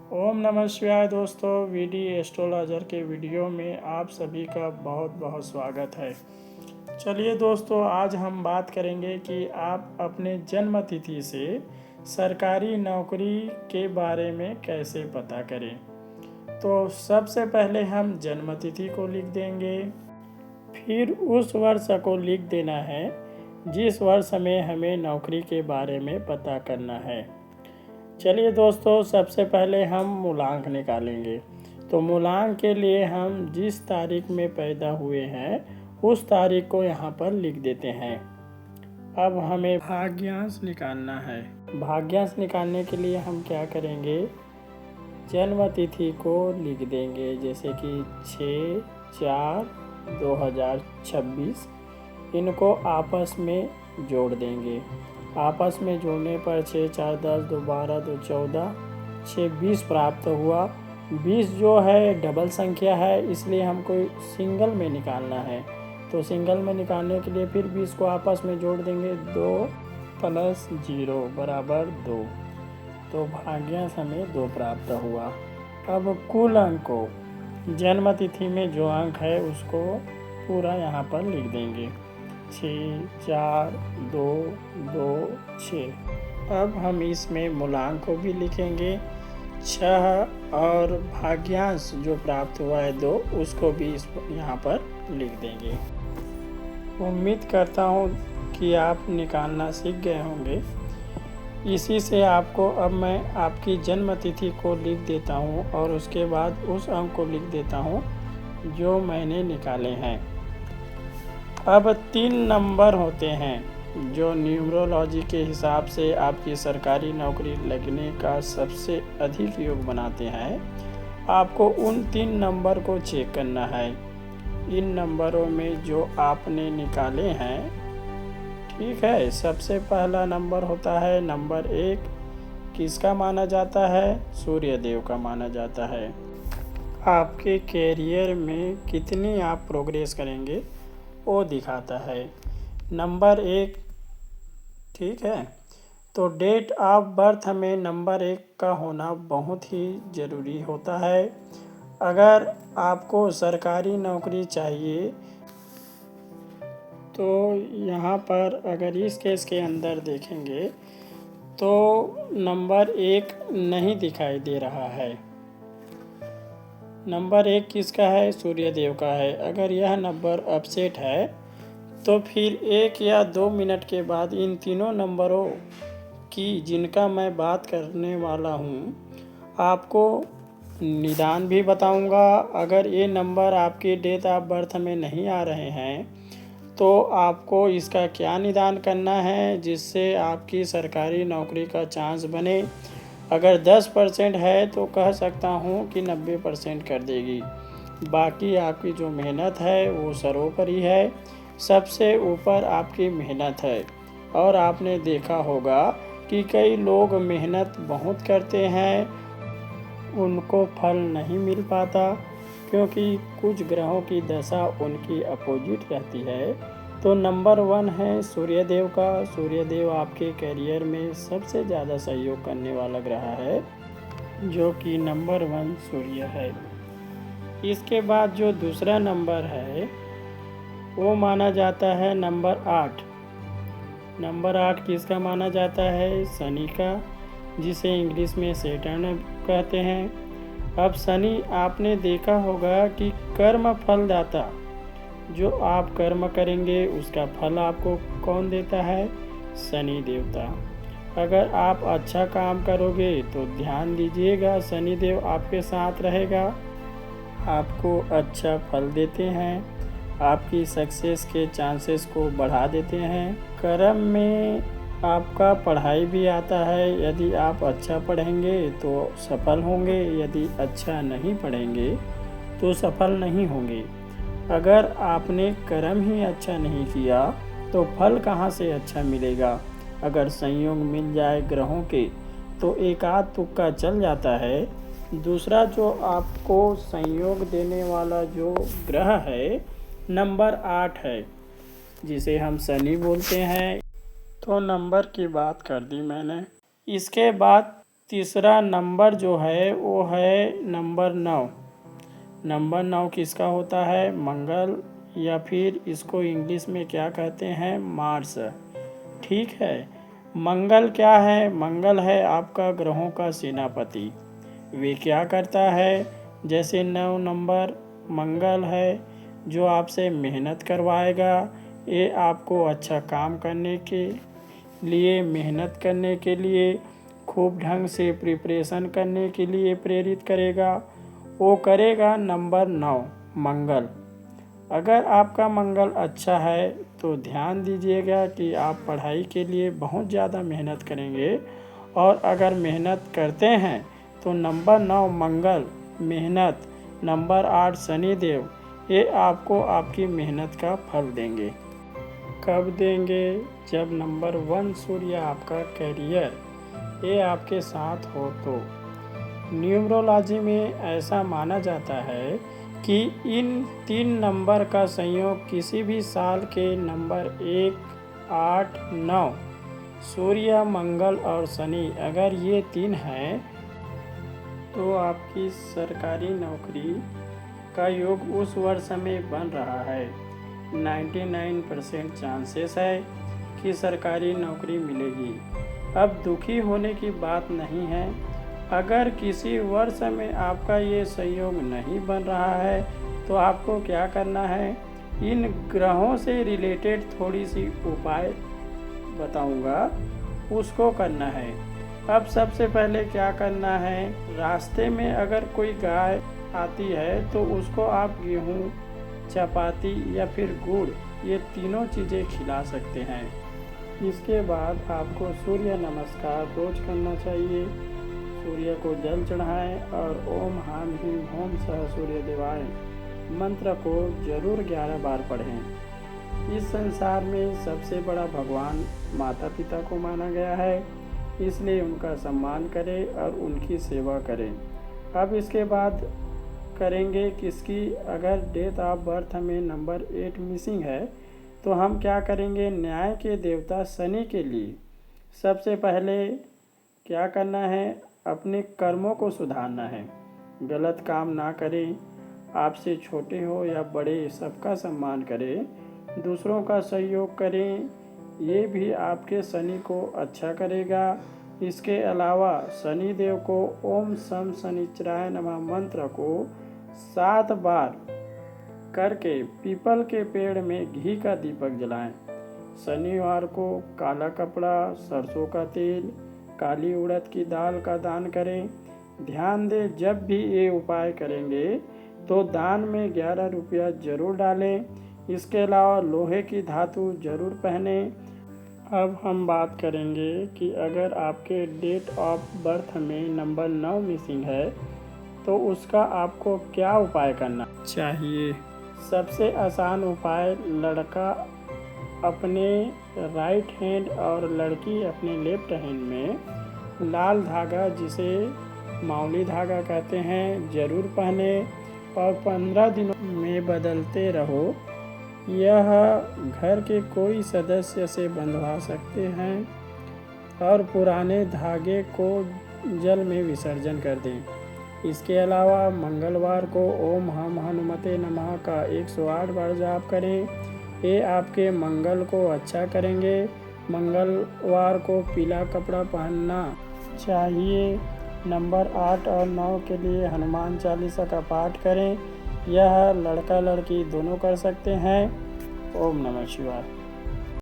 ओम नमः शिवाय दोस्तों, वीडी एस्ट्रोलॉजर के वीडियो में आप सभी का बहुत बहुत स्वागत है। चलिए दोस्तों, आज हम बात करेंगे कि आप अपने जन्म तिथि से सरकारी नौकरी के बारे में कैसे पता करें। तो सबसे पहले हम जन्म तिथि को लिख देंगे, फिर उस वर्ष को लिख देना है जिस वर्ष में हमें नौकरी के बारे में पता करना है। चलिए दोस्तों, सबसे पहले हम मूलांक निकालेंगे। तो मूलांक के लिए हम जिस तारीख में पैदा हुए हैं उस तारीख को यहाँ पर लिख देते हैं। अब हमें भाग्यांश निकालना है। भाग्यांश निकालने के लिए हम क्या करेंगे, जन्म तिथि को लिख देंगे, जैसे कि 6/4/2026। इनको आपस में जोड़ देंगे। आपस में जोड़ने पर 6 4 10 2 12 2 14 6 20 प्राप्त हुआ। 20 जो है डबल संख्या है, इसलिए हमको सिंगल में निकालना है। तो सिंगल में निकालने के लिए फिर 20 को आपस में जोड़ देंगे। 2 + 0 = 2। तो भाग्यांश हमें 2 प्राप्त हुआ। अब कुल अंक को, जन्म तिथि में जो अंक है उसको पूरा यहाँ पर लिख देंगे, 6 4 2 2 6। अब हम इसमें मूलांक को भी लिखेंगे, 6 और भाग्यांश जो प्राप्त हुआ है 2, उसको भी यहाँ पर लिख देंगे। उम्मीद करता हूँ कि आप निकालना सीख गए होंगे। इसी से आपको अब मैं आपकी जन्म तिथि को लिख देता हूँ और उसके बाद उस अंक को लिख देता हूँ जो मैंने निकाले हैं। अब 3 नंबर होते हैं जो न्यूमरोलॉजी के हिसाब से आपकी सरकारी नौकरी लगने का सबसे अधिक योग बनाते हैं। आपको उन 3 नंबर को चेक करना है। इन नंबरों में जो आपने निकाले हैं, ठीक है। सबसे पहला नंबर होता है नंबर 1। किसका माना जाता है? सूर्य देव का माना जाता है। आपके कैरियर में कितनी आप प्रोग्रेस करेंगे वो दिखाता है नंबर 1, ठीक है। तो डेट ऑफ बर्थ में नंबर 1 का होना बहुत ही ज़रूरी होता है। अगर आपको सरकारी नौकरी चाहिए तो यहाँ पर अगर इस केस के अंदर देखेंगे तो नंबर 1 नहीं दिखाई दे रहा है। नंबर 1 किसका है? सूर्य देव का है। अगर यह नंबर अपसेट है तो फिर 1 या 2 मिनट के बाद इन तीनों नंबरों की, जिनका मैं बात करने वाला हूँ, आपको निदान भी बताऊँगा। अगर ये नंबर आपकी डेट ऑफ बर्थ में नहीं आ रहे हैं तो आपको इसका क्या निदान करना है जिससे आपकी सरकारी नौकरी का चांस बने। अगर 10% है तो कह सकता हूँ कि 90% कर देगी। बाकी आपकी जो मेहनत है वो सर्वोपरि है। सबसे ऊपर आपकी मेहनत है। और आपने देखा होगा कि कई लोग मेहनत बहुत करते हैं, उनको फल नहीं मिल पाता क्योंकि कुछ ग्रहों की दशा उनकी अपोजिट रहती है। तो नंबर 1 है सूर्यदेव का। सूर्यदेव आपके करियर में सबसे ज़्यादा सहयोग करने वाला ग्रह है, जो कि नंबर 1 सूर्य है। इसके बाद जो दूसरा नंबर है वो माना जाता है नंबर 8। नंबर 8 किसका माना जाता है? शनि का, जिसे इंग्लिश में सैटर्न कहते हैं। अब शनि, आपने देखा होगा कि कर्म फलदाता, जो आप कर्म करेंगे उसका फल आपको कौन देता है? शनि देवता। अगर आप अच्छा काम करोगे तो ध्यान दीजिएगा, शनि देव आपके साथ रहेगा, आपको अच्छा फल देते हैं, आपकी सक्सेस के चांसेस को बढ़ा देते हैं। कर्म में आपका पढ़ाई भी आता है। यदि आप अच्छा पढ़ेंगे तो सफल होंगे, यदि अच्छा नहीं पढ़ेंगे तो सफल नहीं होंगे। अगर आपने कर्म ही अच्छा नहीं किया तो फल कहाँ से अच्छा मिलेगा। अगर संयोग मिल जाए ग्रहों के तो एक आध तुक्का चल जाता है। दूसरा जो आपको संयोग देने वाला जो ग्रह है नंबर 8 है, जिसे हम शनि बोलते हैं। तो नंबर की बात कर दी मैंने। इसके बाद तीसरा नंबर जो है वो है नंबर 9। नंबर 9 किसका होता है? मंगल, या फिर इसको इंग्लिश में क्या कहते हैं? मार्स। ठीक है। मंगल क्या है? मंगल है आपका ग्रहों का सेनापति। वे क्या करता है? जैसे 9 नंबर मंगल है जो आपसे मेहनत करवाएगा। ये आपको अच्छा काम करने के लिए, मेहनत करने के लिए, खूब ढंग से प्रिपरेशन करने के लिए प्रेरित करेगा। वो करेगा नंबर 9 मंगल। अगर आपका मंगल अच्छा है तो ध्यान दीजिएगा कि आप पढ़ाई के लिए बहुत ज़्यादा मेहनत करेंगे, और अगर मेहनत करते हैं तो नंबर 9 मंगल, मेहनत, नंबर 8 शनिदेव, ये आपको आपकी मेहनत का फल देंगे। कब देंगे? जब नंबर 1 सूर्य आपका करियर, ये आपके साथ हो तो। न्यूमरोलॉजी में ऐसा माना जाता है कि इन 3 नंबर का संयोग किसी भी साल के नंबर 1, 8, 9, सूर्य, मंगल और शनि, अगर ये 3 हैं तो आपकी सरकारी नौकरी का योग उस वर्ष में बन रहा है। 99% चांसेस है कि सरकारी नौकरी मिलेगी। अब दुखी होने की बात नहीं है। अगर किसी वर्ष में आपका ये संयोग नहीं बन रहा है तो आपको क्या करना है? इन ग्रहों से रिलेटेड थोड़ी सी उपाय बताऊंगा, उसको करना है। अब सबसे पहले क्या करना है? रास्ते में अगर कोई गाय आती है तो उसको आप गेहूँ, चपाती या फिर गुड़, ये तीनों चीज़ें खिला सकते हैं। इसके बाद आपको सूर्य नमस्कार रोज करना चाहिए। सूर्य को जल चढ़ाएं और ओम हाम ह्रीम होम सह सूर्य देवाय मंत्र को जरूर 11 बार पढ़ें। इस संसार में सबसे बड़ा भगवान माता पिता को माना गया है, इसलिए उनका सम्मान करें और उनकी सेवा करें। अब इसके बाद करेंगे किसकी? अगर डेट ऑफ बर्थ में नंबर 8 मिसिंग है तो हम क्या करेंगे? न्याय के देवता शनि के लिए सबसे पहले क्या करना है? अपने कर्मों को सुधारना है। गलत काम ना करें। आपसे छोटे हो या बड़े सबका सम्मान करें, दूसरों का सहयोग करें। ये भी आपके शनि को अच्छा करेगा। इसके अलावा शनि देव को ओम सम शनिचराय नमः मंत्र को 7 बार करके पीपल के पेड़ में घी का दीपक जलाएं। शनिवार को काला कपड़ा, सरसों का तेल, काली उड़द की दाल का दान करें। ध्यान दें, जब भी ये उपाय करेंगे तो दान में 11 रुपया जरूर डालें। इसके अलावा लोहे की धातु जरूर पहने। अब हम बात करेंगे कि अगर आपके डेट ऑफ बर्थ में नंबर 9 मिसिंग है तो उसका आपको क्या उपाय करना चाहिए। सबसे आसान उपाय, लड़का अपने राइट हैंड और लड़की अपने लेफ्ट हैंड में लाल धागा, जिसे मौली धागा कहते हैं, जरूर पहने और 15 दिनों में बदलते रहो। यह घर के कोई सदस्य से बंधवा सकते हैं और पुराने धागे को जल में विसर्जन कर दें। इसके अलावा मंगलवार को ओम हम हनुमते नमः का 108 बार जाप करें। ये आपके मंगल को अच्छा करेंगे। मंगलवार को पीला कपड़ा पहनना चाहिए। नंबर 8 और 9 के लिए हनुमान चालीसा का पाठ करें। यह लड़का लड़की दोनों कर सकते हैं। ओम नमः शिवाय।